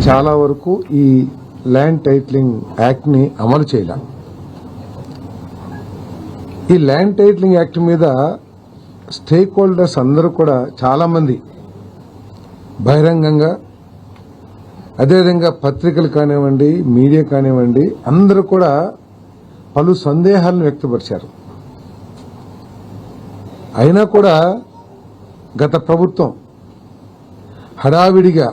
చాలా వరకు ఈ ల్యాండ్ టైటిలింగ్ యాక్ట్ ని అమలు చేయాలి. ఈ ల్యాండ్ టైటిలింగ్ యాక్ట్ మీద స్టేక్ హోల్డర్స్ అందరూ కూడా చాలా మంది బహిరంగంగా, అదేవిధంగా పత్రికలు కానివ్వండి, మీడియా కానివ్వండి, అందరూ కూడా పలు సందేహాలను వ్యక్తపరిచారు. అయినా కూడా గత ప్రభుత్వం హడావిడిగా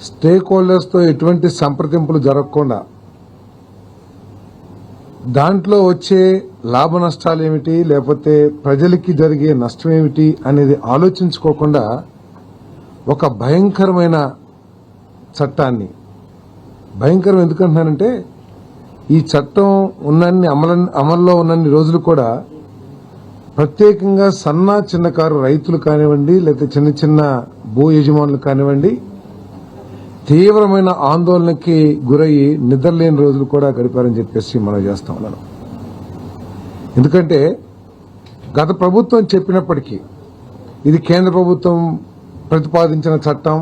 స్టేక్ హోల్డర్స్తో ఎటువంటి సంప్రదింపులు జరగకుండా దాంట్లో వచ్చే లాభ నష్టాలు ఏమిటి, లేకపోతే ప్రజలకి జరిగే నష్టం ఏమిటి అనేది ఆలోచించుకోకుండా ఒక భయంకరమైన చట్టాన్ని, భయంకరం ఎందుకంటున్నానంటే ఈ చట్టం ఉన్నన్ని అమల్లో ఉన్నన్ని రోజులు కూడా ప్రత్యేకంగా సన్న చిన్నకారు రైతులు కానివ్వండి, లేకపోతే చిన్న చిన్న భూ యజమానులు కానివ్వండి, తీవ్రమైన ఆందోళనకి గురయ్యి నిద్రలేని రోజులు కూడా గడిపారని చెప్పేసి మనం చేస్తా ఉన్నాను. ఎందుకంటే గత ప్రభుత్వం చెప్పినప్పటికీ ఇది కేంద్ర ప్రభుత్వం ప్రతిపాదించిన చట్టం,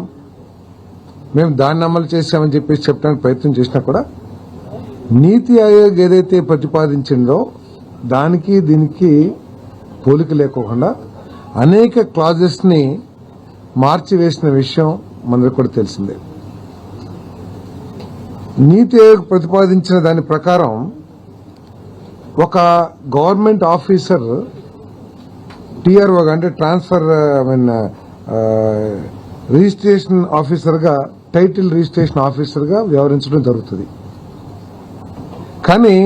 మేము దాన్ని అమలు చేశామని చెప్పేసి చెప్పడానికి ప్రయత్నం చేసినా కూడా నీతి ఆయోగ్ ఏదైతే ప్రతిపాదించిందో దానికి దీనికి పోలిక లేకోకుండా అనేక క్లాజెస్ ని మార్చివేసిన విషయం మనకు కూడా తెలిసిందే. నీతి ఆయోగ్ ప్రతిపాదించిన దాని ప్రకారం ఒక గవర్నమెంట్ ఆఫీసర్ టీఆర్ఓ అంటే ట్రాన్స్ఫర్ రిజిస్ట్రేషన్ ఆఫీసర్ గా, టైటిల్ రిజిస్ట్రేషన్ ఆఫీసర్ గా వ్యవహరించడం జరుగుతుంది. కానీ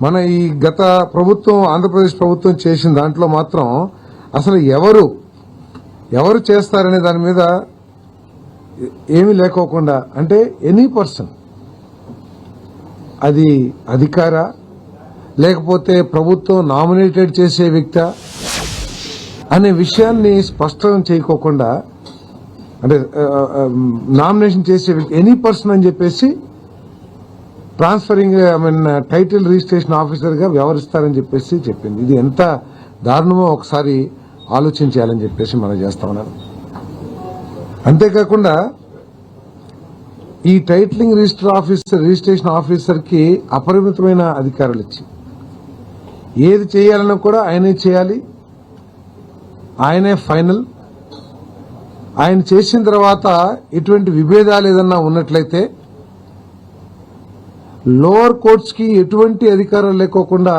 మన ఈ గత ప్రభుత్వం, ఆంధ్రప్రదేశ్ ప్రభుత్వం చేసిన దాంట్లో మాత్రం అసలు ఎవరు చేస్తారనే దాని మీద ఏమీ లేకోకుండా, అంటే ఎనీ పర్సన్, అది అధికార లేకపోతే ప్రభుత్వం నామినేటెడ్ చేసే వ్యక్తి అనే విషయాన్ని స్పష్టం చేయకోకుండా, అంటే నామినేషన్ చేసే వ్యక్తి ఎనీ పర్సన్ అని చెప్పేసి ట్రాన్స్ఫరింగ్ టైటిల్ రిజిస్ట్రేషన్ ఆఫీసర్ గా వ్యవహరిస్తారని చెప్పేసి చెప్పింది. ఇది ఎంత దారుణమో ఒకసారి ఆలోచించాలని చెప్పేసి మనం చేస్తా ఉన్నాను. అంతేకాకుండా ఈ టైటిలింగ్ రిజిస్ట్రేషన్ ఆఫీసర్ కి అపరిమితమైన అధికారాలు ఇచ్చి ఏది చేయాలన్నా కూడా ఆయనే చేయాలి, ఆయనే ఫైనల్. ఆయన చేసిన తర్వాత ఇటువంటి విభేదాలు ఏదన్నా ఉన్నట్లయితే లోవర్ కోర్ట్స్ కి ఎటువంటి అధికారాలు లేకోకుండా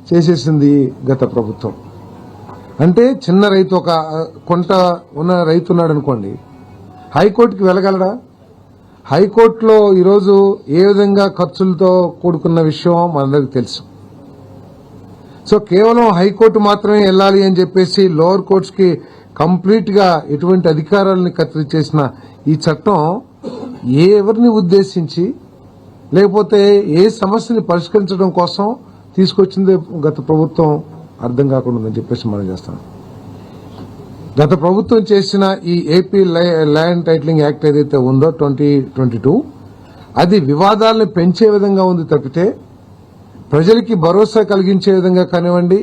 చేసేసింది గత ప్రభుత్వం. అంటే చిన్న రైతు, ఒక కొంట ఉన్న రైతు ఉన్నాడు అనుకోండి, హైకోర్టుకి వెళ్ళగలడా? హైకోర్టులో ఈరోజు ఏ విధంగా ఖర్చులతో కూడుకున్న విషయం మనందరికీ తెలుసు. సో కేవలం హైకోర్టు మాత్రమే వెళ్ళాలి అని చెప్పేసి లోవర్ కోర్ట్స్ కి కంప్లీట్ గా ఎటువంటి అధికారాలను కత్తిరి చేసిన ఈ చట్టం ఎవరిని ఉద్దేశించి, లేకపోతే ఏ సమస్యని పరిష్కరించడం కోసం తీసుకొచ్చింది గత ప్రభుత్వం అర్థం కాకుండా ఉందని చెప్పేసి మనం చేస్తాం. గత ప్రభుత్వం చేసిన ఈ ఏపీ ల్యాండ్ టైటిలింగ్ యాక్ట్ ఏదైతే ఉందో 2022, అది వివాదాలను పెంచే విధంగా ఉంది తప్పితే ప్రజలకి భరోసా కలిగించే విధంగా కానివ్వండి,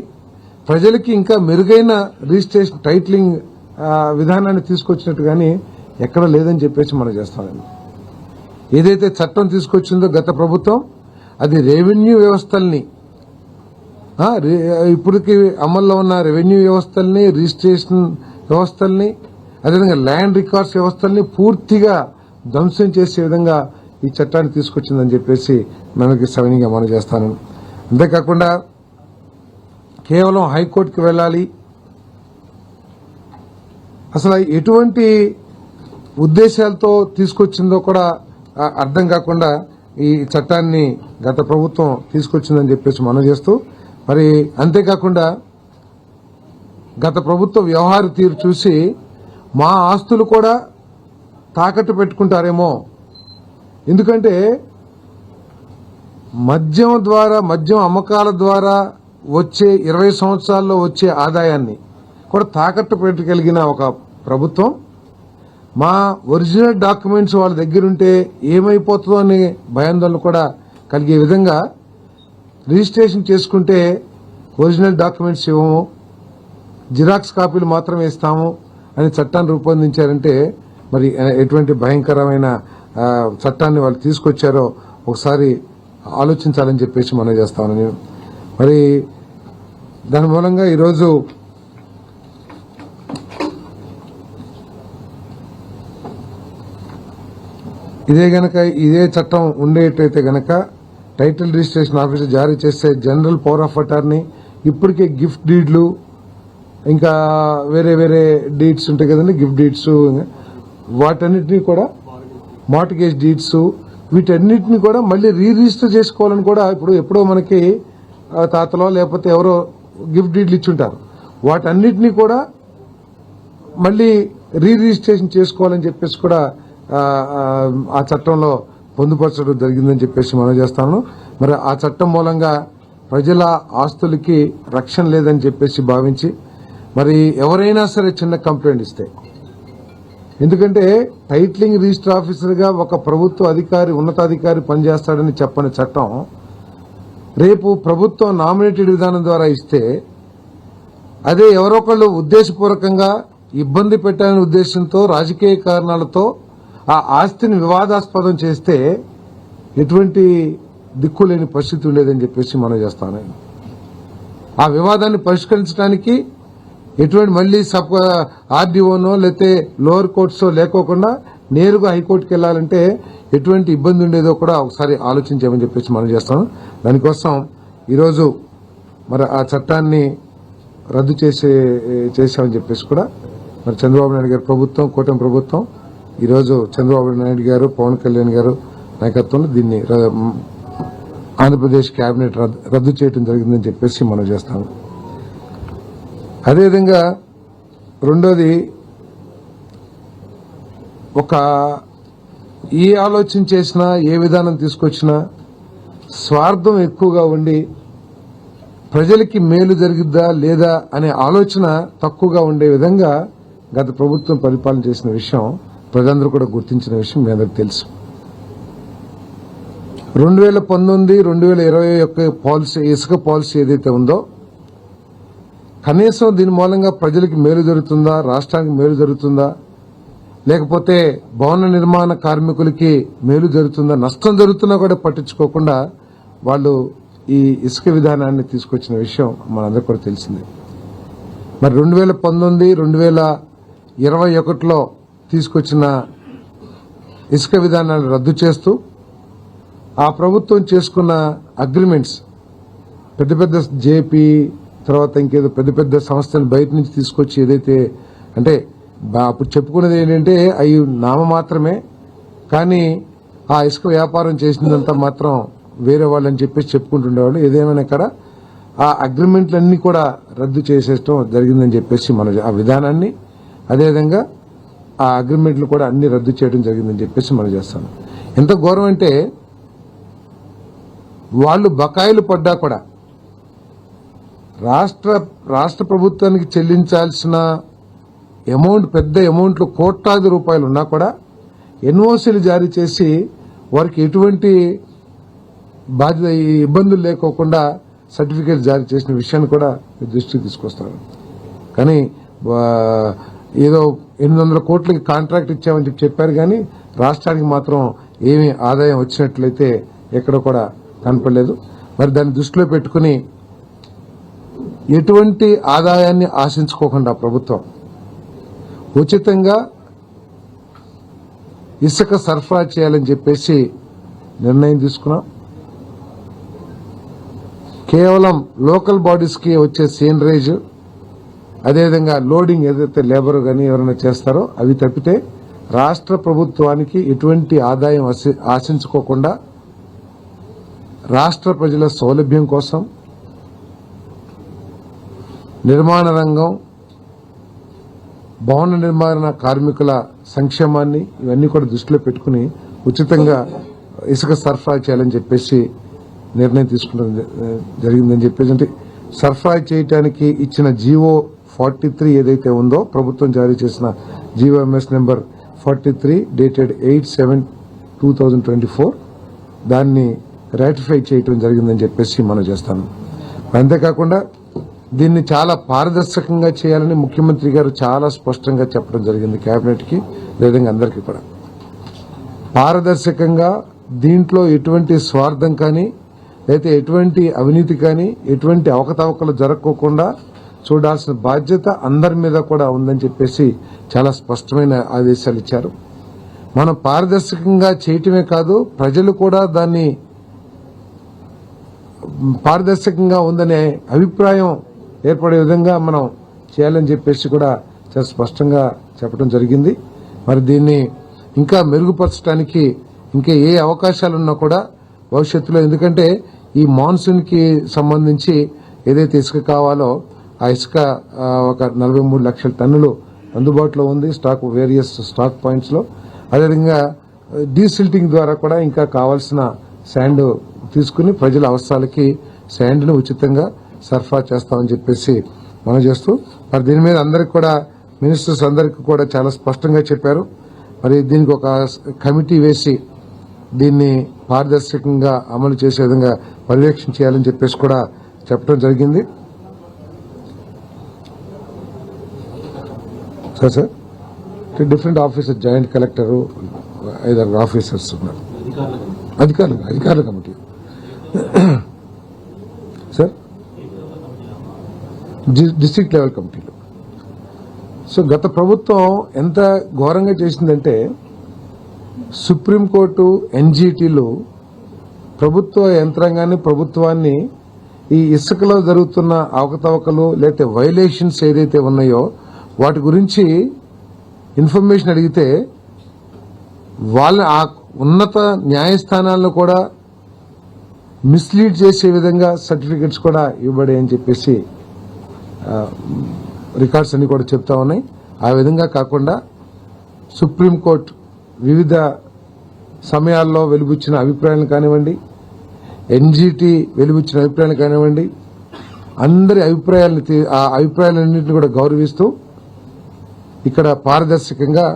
ప్రజలకి ఇంకా మెరుగైన రిజిస్ట్రేషన్ టైటిలింగ్ విధానాన్ని తీసుకొచ్చినట్టు కానీ ఎక్కడ లేదని చెప్పేసి మనం చేస్తామండి. ఏదైతే చట్టం తీసుకొచ్చిందో గత ప్రభుత్వం, అది రెవెన్యూ వ్యవస్థల్ని, ఇప్పటికి అమల్లో ఉన్న రెవెన్యూ వ్యవస్థల్ని, రిజిస్ట్రేషన్ వ్యవస్థల్ని, అదేవిధంగా ల్యాండ్ రికార్డ్స్ వ్యవస్థల్ని పూర్తిగా ధ్వంసం చేసే విధంగా ఈ చట్టాన్ని తీసుకొచ్చిందని చెప్పేసి మనకి సవినీయంగా మనం చేస్తాను. అంతేకాకుండా కేవలం హైకోర్టుకి వెళ్ళాలి, అసలు ఎటువంటి ఉద్దేశాలతో తీసుకొచ్చిందో కూడా అర్థం కాకుండా ఈ చట్టాన్ని గత ప్రభుత్వం తీసుకొచ్చిందని చెప్పేసి మనం చేస్తూ, మరి అంతేకాకుండా గత ప్రభుత్వ వ్యవహార తీరు చూసి మా ఆస్తులు కూడా తాకట్టు పెట్టుకుంటారేమో. ఎందుకంటే మద్యం అమ్మకాల ద్వారా వచ్చే 20 సంవత్సరాల్లో వచ్చే ఆదాయాన్ని కూడా తాకట్టు పెట్టగలిగిన ఒక ప్రభుత్వం మా ఒరిజినల్ డాక్యుమెంట్స్ వాళ్ళ దగ్గరుంటే ఏమైపోతుందో అనే భయాందోళన కూడా కలిగే విధంగా రిజిస్ట్రేషన్ చేసుకుంటే ఒరిజినల్ డాక్యుమెంట్స్ ఇవ్వము, జిరాక్స్ కాపీలు మాత్రమే ఇస్తాము అని చట్టాన్ని రూపొందించారంటే మరి ఎటువంటి భయంకరమైన చట్టాన్ని వాళ్ళు తీసుకొచ్చారో ఒకసారి ఆలోచించాలని చెప్పేసి మనం చేస్తాను నేను. మరి దాని మూలంగా ఈరోజు ఇదే చట్టం ఉండేటైతే గనక టైటిల్ రిజిస్ట్రేషన్ ఆఫీసర్ జారీ చేసే జనరల్ పవర్ ఆఫ్ అటార్నీ, ఇప్పటికే గిఫ్ట్ డీడ్లు, ఇంకా వేరే వేరే డీడ్స్ ఉంటాయి కదండి, గిఫ్ట్ డీడ్స్, వాటన్నిటినీ కూడా మార్టిగేజ్ డీడ్స్, వీటన్నిటిని కూడా మళ్ళీ రిజిస్టర్ చేసుకోవాలని కూడా ఎప్పుడో మనకి తాతలో లేకపోతే ఎవరో గిఫ్ట్ డీడ్లు ఇచ్చుంటారు, వాటన్నిటినీ కూడా మళ్ళీ రిజిస్ట్రేషన్ చేసుకోవాలని చెప్పేసి కూడా ఆ చట్టంలో పొందుపరచడం జరిగిందని చెప్పేసి మనం చేస్తాను. మరి ఆ చట్టం మూలంగా ప్రజల ఆస్తులకి రక్షణ లేదని చెప్పేసి భావించి మరి ఎవరైనా సరే చిన్న కంప్లైంట్ ఇస్తే, ఎందుకంటే టైటిలింగ్ రిజిస్టర్ ఆఫీసర్ గా ఒక ప్రభుత్వ అధికారి, ఉన్నతాధికారి పనిచేస్తాడని చెప్పని చట్టం రేపు ప్రభుత్వం నామినేటెడ్ విధానం ద్వారా ఇస్తే, అదే ఎవరొకళ్ళు ఉద్దేశపూర్వకంగా ఇబ్బంది పెట్టాలనే ఉద్దేశంతో రాజకీయ కారణాలతో ఆ ఆస్తిని వివాదాస్పదం చేస్తే ఎటువంటి దిక్కులేని పరిస్థితి ఉండేదని చెప్పేసి మనం చేస్తాను. ఆ వివాదాన్ని పరిష్కరించడానికి ఎటువంటి మళ్లీ ఆర్డీఓనో లేకపోతే లోవర్ కోర్ట్స్ లేకోకుండా నేరుగా హైకోర్టుకు వెళ్లాలంటే ఎటువంటి ఇబ్బంది ఉండేదో కూడా ఒకసారి ఆలోచించామని చెప్పేసి మనం చేస్తాం. దానికోసం ఈరోజు మరి ఆ చట్టాన్ని రద్దు చేశామని చెప్పేసి కూడా మరి చంద్రబాబు నాయుడు గారి ప్రభుత్వం, కూటమి ప్రభుత్వం ఈరోజు చంద్రబాబు నాయుడు గారు, పవన్ కళ్యాణ్ గారు నాయకత్వంలో దీన్ని ఆంధ్రప్రదేశ్ కేబినెట్ రద్దు చేయడం జరిగిందని చెప్పేసి మనం చేస్తాము. అదేవిధంగా రెండోది, ఏ ఆలోచన చేసినా ఏ విధానం తీసుకొచ్చినా స్వార్థం ఎక్కువగా ఉండి ప్రజలకి మేలు జరిగిద్దా లేదా అనే ఆలోచన తక్కువగా ఉండే విధంగా గత ప్రభుత్వం పరిపాలన చేసిన విషయం ప్రజలందరూ కూడా గుర్తించిన విషయం మీ అందరికీ తెలుసు. 2019-2020 యొక్క పాలసీ, ఇసుక పాలసీ ఏదైతే ఉందో, కనీసం దీని మూలంగా ప్రజలకు మేలు జరుగుతుందా, రాష్ట్రానికి మేలు జరుగుతుందా, లేకపోతే భవన నిర్మాణ కార్మికులకి మేలు జరుగుతుందా, నష్టం జరుగుతున్నా కూడా పట్టించుకోకుండా వాళ్ళు ఈ ఇసుక విధానాన్ని తీసుకొచ్చిన విషయం మనందరికీ కూడా తెలిసిందే. మరి 2019-2021లో తీసుకొచ్చిన ఇసుక విధానాన్ని రద్దు చేస్తూ ఆ ప్రభుత్వం చేసుకున్న అగ్రిమెంట్స్, పెద్ద పెద్ద జేపీ తర్వాత ఇంకేదో పెద్ద పెద్ద సంస్థలు బయట నుంచి తీసుకొచ్చి ఏదైతే, అంటే అప్పుడు చెప్పుకున్నది ఏంటంటే అవి నామ మాత్రమే, కానీ ఆ ఇసుక వ్యాపారం చేసినంత మాత్రం వేరే వాళ్ళని చెప్పేసి చెప్పుకుంటుండేవాళ్ళు. ఏదేమైనా ఇక్కడ ఆ అగ్రిమెంట్లన్నీ కూడా రద్దు చేసేయడం జరిగిందని చెప్పేసి మన ఆ విధానాన్ని, అదేవిధంగా ఆ అగ్రిమెంట్లు కూడా అన్ని రద్దు చేయడం జరిగిందని చెప్పేసి మనం చేస్తాం. ఎంత ఘోరం అంటే వాళ్ళు బకాయిలు పడ్డా కూడా రాష్ట్ర ప్రభుత్వానికి చెల్లించాల్సిన అమౌంట్, పెద్ద అమౌంట్లు కోట్లాది రూపాయలు ఉన్నా కూడా ఎన్ఓసీలు జారీ చేసి వారికి ఎటువంటి బాధ్యత, ఇబ్బందులు లేకోకుండా సర్టిఫికేట్ జారీ చేసిన విషయాన్ని కూడా దృష్టికి తీసుకొస్తారు. కానీ ఏదో 800 కోట్లకి కాంట్రాక్ట్ ఇచ్చామని చెప్పారు, కానీ రాష్ట్రానికి మాత్రం ఏమి ఆదాయం వచ్చినట్లయితే ఎక్కడ కూడా కనపడలేదు. మరి దాన్ని దృష్టిలో పెట్టుకుని ఎటువంటి ఆదాయాన్ని ఆశించుకోకుండా ప్రభుత్వం ఉచితంగా ఇసుక సరఫరా చేయాలని చెప్పేసి నిర్ణయం తీసుకున్నాం. కేవలం లోకల్ బాడీస్ కి వచ్చే సీనరేజ్, అదేవిధంగా లోడింగ్ ఏదైతే లేబర్ కానీ ఎవరైనా చేస్తారో అవి తప్పితే రాష్ట్ర ప్రభుత్వానికి ఎటువంటి ఆదాయం ఆశించుకోకుండా రాష్ట్ర ప్రజల సౌలభ్యం కోసం నిర్మాణ రంగం, భవన నిర్మాణ కార్మికుల సంక్షేమాన్ని ఇవన్నీ కూడా దృష్టిలో పెట్టుకుని ఉచితంగా ఇసుక సరఫరా చేయాలని చెప్పేసి నిర్ణయం తీసుకోవడం జరిగిందని చెప్పేసి, అంటే సరఫరా చేయడానికి ఇచ్చిన జీవో 43 ఏదైతే ఉందో, ప్రభుత్వం జారీ చేసిన జీవోఎంఎస్ నెంబర్ 43 డేటెడ్ 8/7/2024 దాన్ని రాటిఫై చేయడం జరిగిందని చెప్పేసి మనం చేస్తాను. అంతేకాకుండా దీన్ని చాలా పారదర్శకంగా చేయాలని ముఖ్యమంత్రి గారు చాలా స్పష్టంగా చెప్పడం జరిగింది కేబినెట్ కి, అదేవిధంగా అందరికీ కూడా. పారదర్శకంగా దీంట్లో ఎటువంటి స్వార్థం కానీ అయితే ఎటువంటి అవినీతి కానీ ఎటువంటి అవకతవకలు జరగకోకుండా చూడాల్సిన బాధ్యత అందరి మీద కూడా ఉందని చెప్పేసి చాలా స్పష్టమైన ఆదేశాలు ఇచ్చారు. మనం పారదర్శకంగా చేయటమే కాదు, ప్రజలు కూడా దాన్ని పారదర్శకంగా ఉందనే అభిప్రాయం ఏర్పడే విధంగా మనం చేయాలని చెప్పేసి కూడా చాలా స్పష్టంగా చెప్పడం జరిగింది. మరి దీన్ని ఇంకా మెరుగుపరచడానికి ఇంకా ఏ అవకాశాలున్నా కూడా భవిష్యత్తులో, ఎందుకంటే ఈ మాన్సూన్ కి సంబంధించి ఏదైతే ఇసుక కావాలో ఆ ఇసుక ఒక 43 లక్షల టన్నులు అందుబాటులో ఉంది స్టాక్, వేరియస్ స్టాక్ పాయింట్స్ లో. అదేవిధంగా డీసిల్టింగ్ ద్వారా కూడా ఇంకా కావాల్సిన శాండ్ తీసుకుని ప్రజల అవసరాలకి శాండ్ ను ఉచితంగా సరఫరా చేస్తామని చెప్పేసి మనం చేస్తూ, మరి దీని మీద అందరికి కూడా మినిస్టర్స్ అందరికీ కూడా చాలా స్పష్టంగా చెప్పారు. మరి దీనికి ఒక కమిటీ వేసి దీన్ని పారదర్శకంగా అమలు చేసే విధంగా పర్యవేక్షణ చేయాలని చెప్పేసి కూడా చెప్పడం జరిగింది. Sir different officer, joint collector, 5 officers ఉన్నారు, అధికారుల కమిటీ సార్, డిస్ట్రిక్ట్ లెవెల్ కమిటీలు. సో గత ప్రభుత్వం ఎంత ఘోరంగా చేసిందంటే సుప్రీంకోర్టు, ఎన్జీటీలు ప్రభుత్వ యంత్రాంగాన్ని, ప్రభుత్వాన్ని ఈ ఇసుకలో జరుగుతున్న అవకతవకలు లేకపోతే వైలేషన్స్ ఏదైతే ఉన్నాయో వాటి గురించి ఇన్ఫర్మేషన్ అడిగితే వాళ్ళ ఆ ఉన్నత న్యాయస్థానాలను కూడా మిస్లీడ్ చేసే విధంగా సర్టిఫికెట్స్ కూడా ఇవ్వబడాయని చెప్పేసి రికార్డ్స్ అన్ని కూడా చెప్తా ఉన్నాయి. ఆ విధంగా కాకుండా సుప్రీంకోర్టు వివిధ సమయాల్లో వెలుబుచ్చిన అభిప్రాయాలు కానివ్వండి, ఎన్జీటీ వెలుబుచ్చిన అభిప్రాయాలు కానివ్వండి, అందరి ఆ అభిప్రాయాలన్నింటినీ కూడా గౌరవిస్తూ ఇక్కడ పారదర్శకంగా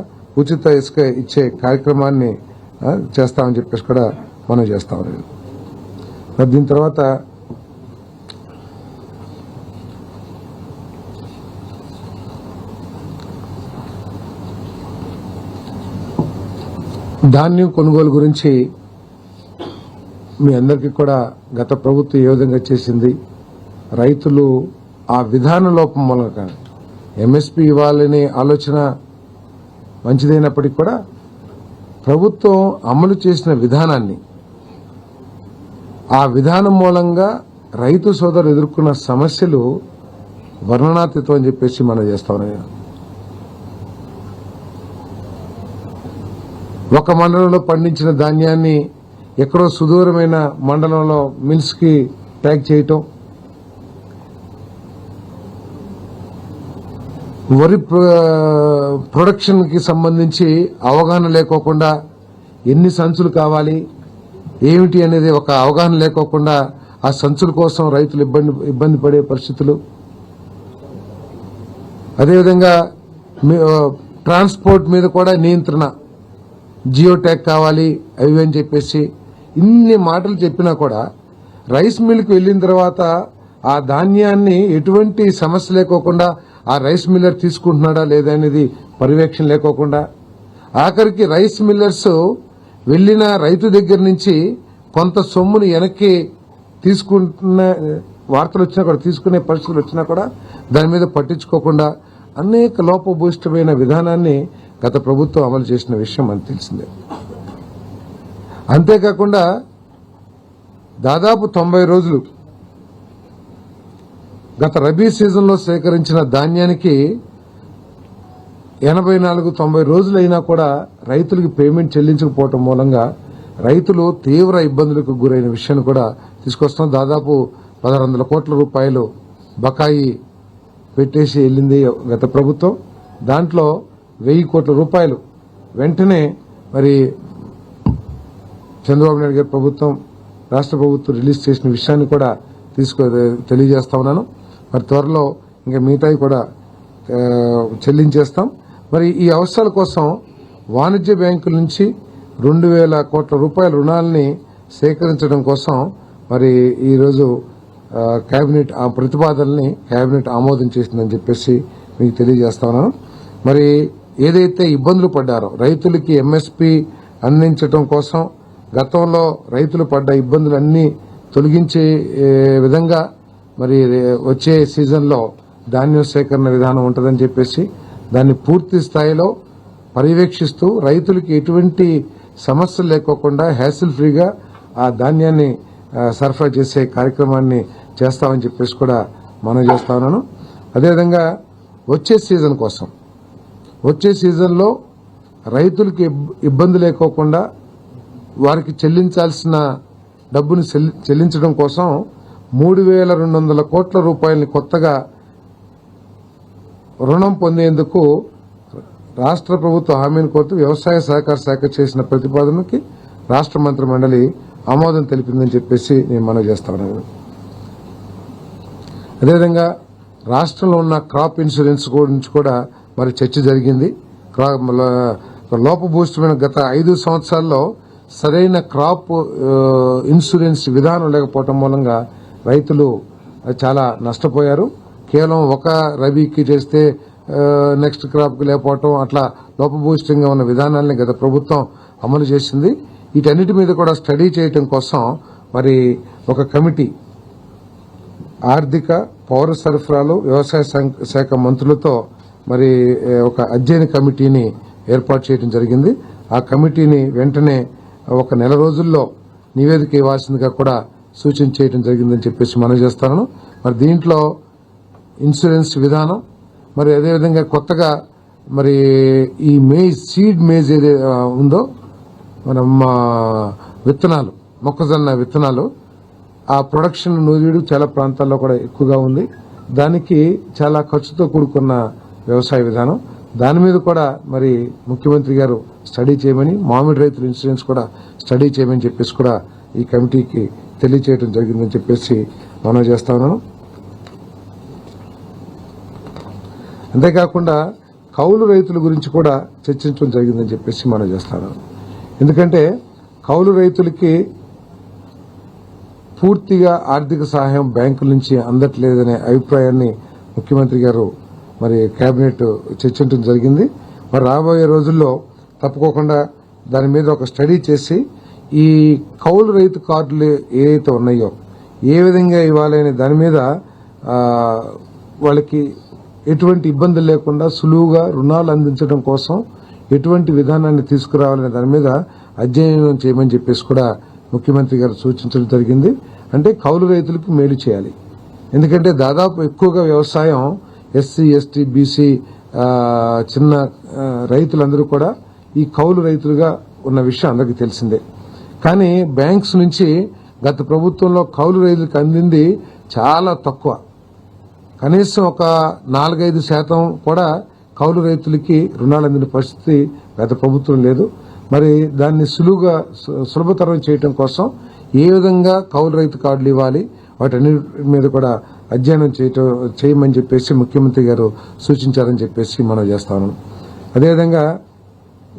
ఉచిత ఇసుక ఇచ్చే కార్యక్రమాన్ని చేస్తామని చెప్పేసి కూడా మనం చేస్తామని. మరి దీని తర్వాత ధాన్యం కొనుగోలు గురించి మీ అందరికీ కూడా గత ప్రభుత్వం ఏ విధంగా చేసింది, రైతులు ఆ విధాన లోపం మూలంగా ఎంఎస్పీ ఇవ్వాలనే ఆలోచన మంచిదైనప్పటికీ కూడా ప్రభుత్వం అమలు చేసిన విధానాన్ని, ఆ విధానం మూలంగా రైతు సోదరులు ఎదుర్కొన్న సమస్యలు వర్ణనాతీతం అని చెప్పేసి మనం చేస్తామని. ఒక మండలంలో పండించిన ధాన్యాన్ని ఎక్కడో సుదూరమైన మండలంలో మిల్స్ కి ప్యాక్ చేయటం, వరి ప్రొడక్షన్ కి సంబంధించి అవగాహన లేకోకుండా ఎన్ని సంచులు కావాలి ఏమిటి అనేది ఒక అవగాహన లేకోకుండా ఆ సంచుల కోసం రైతులు ఇబ్బంది పడే పరిస్థితులు. అదేవిధంగా ట్రాన్స్పోర్ట్ మీద కూడా నియంత్రణ, జియో ట్యాగ్ కావాలి అవి అని చెప్పేసి ఇన్ని మాటలు చెప్పినా కూడా రైస్ మిల్కి వెళ్లిన తర్వాత ఆ ధాన్యాన్ని ఎటువంటి సమస్య లేకోకుండా ఆ రైస్ మిల్లర్ తీసుకుంటున్నాడా లేదా అనేది పర్యవేక్షణ లేకోకుండా, ఆఖరికి రైస్ మిల్లర్స్ వెళ్లిన రైతు దగ్గర నుంచి కొంత సొమ్మును వెనక్కి తీసుకుంటున్న వార్తలు వచ్చినా కూడా, తీసుకునే పరిస్థితులు వచ్చినా కూడా దాని మీద పట్టించుకోకుండా అనేక లోపభూయిష్టమైన విధానాన్ని గత ప్రభుత్వం అమలు చేసిన విషయం మనకు తెలిసిందే. అంతేకాకుండా దాదాపు 90 రోజులు గత రబీ సీజన్లో సేకరించిన ధాన్యానికి 84-90 రోజులైనా కూడా రైతులకు పేమెంట్ చెల్లించకపోవటం మూలంగా రైతులు తీవ్ర ఇబ్బందులకు గురైన విషయాన్ని కూడా తీసుకొస్తాం. దాదాపు 1600 కోట్ల రూపాయలు బకాయి పెట్టేసి వెళ్లింది గత ప్రభుత్వం. దాంట్లో 1000 కోట్ల రూపాయలు వెంటనే మరి చంద్రబాబు నాయుడు గారి ప్రభుత్వం, రాష్ట్ర ప్రభుత్వం రిలీజ్ చేసిన విషయాన్ని కూడా తెలియజేస్తా ఉన్నాను. మరి త్వరలో ఇంకా మిగతాయి కూడా చెల్లించేస్తాం. మరి ఈ అవసరాల కోసం వాణిజ్య బ్యాంకుల నుంచి 2000 కోట్ల రూపాయల రుణాలని సేకరించడం కోసం మరి ఈరోజు కేబినెట్ ఆ ప్రతిపాదనని కేబినెట్ ఆమోదం చేసిందని చెప్పేసి మీకు తెలియజేస్తా ఉన్నాను. మరి ఏదైతే ఇబ్బందులు పడ్డారో రైతులకి ఎంఎస్పి అందించడం కోసం గతంలో రైతులు పడ్డ ఇబ్బందులన్నీ తొలగించే విధంగా మరి వచ్చే సీజన్లో ధాన్యం సేకరణ విధానం ఉంటుందని చెప్పేసి దాన్ని పూర్తి స్థాయిలో పర్యవేక్షిస్తూ రైతులకి ఎటువంటి సమస్యలు లేకోకుండా హ్యాసిల్ ఫ్రీగా ఆ ధాన్యాన్ని సరఫరా చేసే కార్యక్రమాన్ని చేస్తామని చెప్పేసి కూడా మనం చేస్తా ఉన్నాను. అదేవిధంగా వచ్చే సీజన్ కోసం వచ్చే సీజన్లో రైతులకి ఇబ్బంది లేకోకుండా వారికి చెల్లించాల్సిన డబ్బును చెల్లించడం కోసం 3,200 కోట్ల రూపాయలని కొత్తగా రుణం పొందేందుకు రాష్ట్ర ప్రభుత్వ హామీని కోరుతూ వ్యవసాయ సహకార శాఖ చేసిన ప్రతిపాదనకి రాష్ట్ర మంత్రి మండలి ఆమోదం తెలిపిందని చెప్పేసి నేను మనవి చేస్తాను. అదేవిధంగా రాష్ట్రంలో ఉన్న క్రాప్ ఇన్సూరెన్స్ గురించి కూడా మరి చర్చ జరిగింది. లోపభూయిష్టమైన గత 5 సంవత్సరాల్లో సరైన క్రాప్ ఇన్సూరెన్స్ విధానం లేకపోవటం మూలంగా రైతులు చాలా నష్టపోయారు. కేవలం ఒక రబీకి చేస్తే నెక్స్ట్ క్రాప్ కి లేకపోవటం అట్లా లోపభూయిష్టంగా ఉన్న విధానాన్ని గత ప్రభుత్వం అమలు చేసింది. వీటన్నిటి మీద కూడా స్టడీ చేయటం కోసం మరి ఒక కమిటీ ఆర్థిక పౌర సరఫరాలు వ్యవసాయ శాఖ మంత్రులతో మరి ఒక అధ్యయన కమిటీని ఏర్పాటు చేయడం జరిగింది. ఆ కమిటీని వెంటనే 1 నెల రోజుల్లో నివేదిక ఇవ్వాల్సిందిగా కూడా సూచన చేయడం జరిగిందని చెప్పేసి మనం చేస్తాను. మరి దీంట్లో ఇన్సూరెన్స్ విధానం మరి అదేవిధంగా కొత్తగా మరి ఈ సీడ్ మేజ్ ఏది ఉందో మనం విత్తనాలు మొక్కజొన్న విత్తనాలు ఆ ప్రొడక్షన్ నూజివీడు చాలా ప్రాంతాల్లో కూడా ఎక్కువగా ఉంది. దానికి చాలా ఖర్చుతో కూడుకున్న వ్యవసాయ విధానం దాని మీద కూడా మరి ముఖ్యమంత్రి గారు స్టడీ చేయమని మామిడి రైతుల ఇన్సూరెన్స్ కూడా స్టడీ చేయమని చెప్పేసి కూడా ఈ కమిటీకి తెలియచేయడం జరిగిందని చెప్పేసి మనం చేస్తా ఉన్నాను. అంతేకాకుండా కౌలు రైతుల గురించి కూడా చర్చించడం జరిగిందని చెప్పేసి మనం చేస్తాను. ఎందుకంటే కౌలు రైతులకి పూర్తిగా ఆర్థిక సహాయం బ్యాంకుల నుంచి అందట్లేదనే అభిప్రాయాన్ని ముఖ్యమంత్రి గారు మరి కేబినెట్ చర్చించడం జరిగింది. మరి రాబోయే రోజుల్లో తప్పకోకుండా దాని మీద ఒక స్టడీ చేసి ఈ కౌలు రైతు కార్డులు ఏవైతే ఉన్నాయో ఏ విధంగా ఇవ్వాలనే దాని మీద వాళ్ళకి ఎటువంటి ఇబ్బందులు లేకుండా సులువుగా రుణాలు అందించడం కోసం ఎటువంటి విధానాన్ని తీసుకురావాలనే దాని మీద అధ్యయనం చేయమని చెప్పేసి కూడా ముఖ్యమంత్రి గారు సూచించడం జరిగింది. అంటే కౌలు రైతులకు మేలు చేయాలి. ఎందుకంటే దాదాపు ఎక్కువగా వ్యవసాయం ఎస్సీ ఎస్టీ బీసీ చిన్న రైతులందరూ కూడా ఈ కౌలు రైతులుగా ఉన్న విషయం అందరికీ తెలిసిందే. కానీ బ్యాంక్స్ నుంచి గత ప్రభుత్వంలో కౌలు రైతులకు అందింది చాలా తక్కువ. కనీసం ఒక 4-5% కూడా కౌలు రైతులకి రుణాలు అందిన పరిస్థితి గత ప్రభుత్వం లేదు. మరి దాన్ని సులభతరం చేయడం కోసం ఏ విధంగా కౌలు రైతు కార్డులు ఇవ్వాలి వాటన్నిటి మీద కూడా అధ్యయనం చేయమని చెప్పేసి ముఖ్యమంత్రి గారు సూచించారని చెప్పేసి మనం చేస్తాను. అదేవిధంగా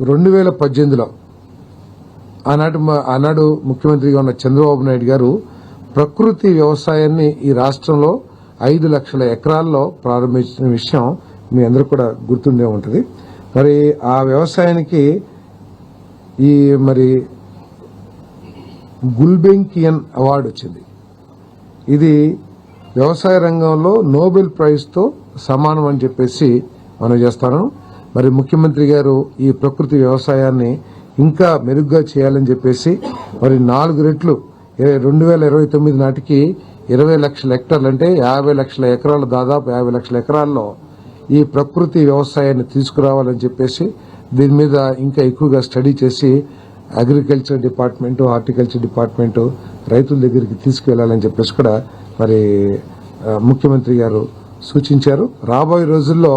2018లో ఆనాడు ముఖ్యమంత్రిగా ఉన్న చంద్రబాబు నాయుడు గారు ప్రకృతి వ్యవసాయాన్ని ఈ రాష్ట్రంలో 5 లక్షల ఎకరాల్లో ప్రారంభించిన విషయం మీ అందరూ కూడా గుర్తుండే ఉంటుంది. మరి ఆ వ్యవసాయానికి ఈ మరి గుల్బెంకియన్ అవార్డు వచ్చింది. ఇది వ్యవసాయ రంగంలో నోబెల్ ప్రైజ్తో సమానం అని చెప్పేసి మనం చేస్తాను. మరి ముఖ్యమంత్రి గారు ఈ ప్రకృతి వ్యవసాయాన్ని ఇంకా మెరుగ్గా చేయాలని చెప్పేసి మరి 4 రెట్లు 2029 నాటికి 20 లక్షల హెక్టార్లు అంటే 50 లక్షల ఎకరాలు దాదాపు 50 లక్షల ఎకరాల్లో ఈ ప్రకృతి వ్యవసాయాన్ని తీసుకురావాలని చెప్పేసి దీని మీద ఇంకా ఎక్కువగా స్టడీ చేసి అగ్రికల్చర్ డిపార్ట్మెంట్ హార్టికల్చర్ డిపార్ట్మెంట్ రైతుల దగ్గరికి తీసుకువెళ్లాలని చెప్పేసి కూడా మరి ముఖ్యమంత్రి గారు సూచించారు. రాబోయే రోజుల్లో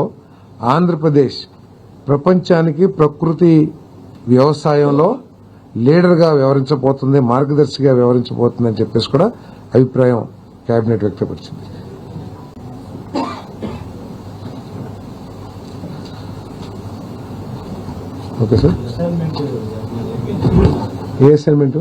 ఆంధ్రప్రదేశ్ ప్రపంచానికి ప్రకృతి వ్యవసాయంలో లీడర్గా వ్యవహరించబోతుంది, మార్గదర్శిగా వ్యవహరించబోతుంది అని చెప్పేసి కూడా అభిప్రాయం కేబినెట్ వ్యక్తపరిచింది. Okay sir. ఏ అసైన్మెంట్?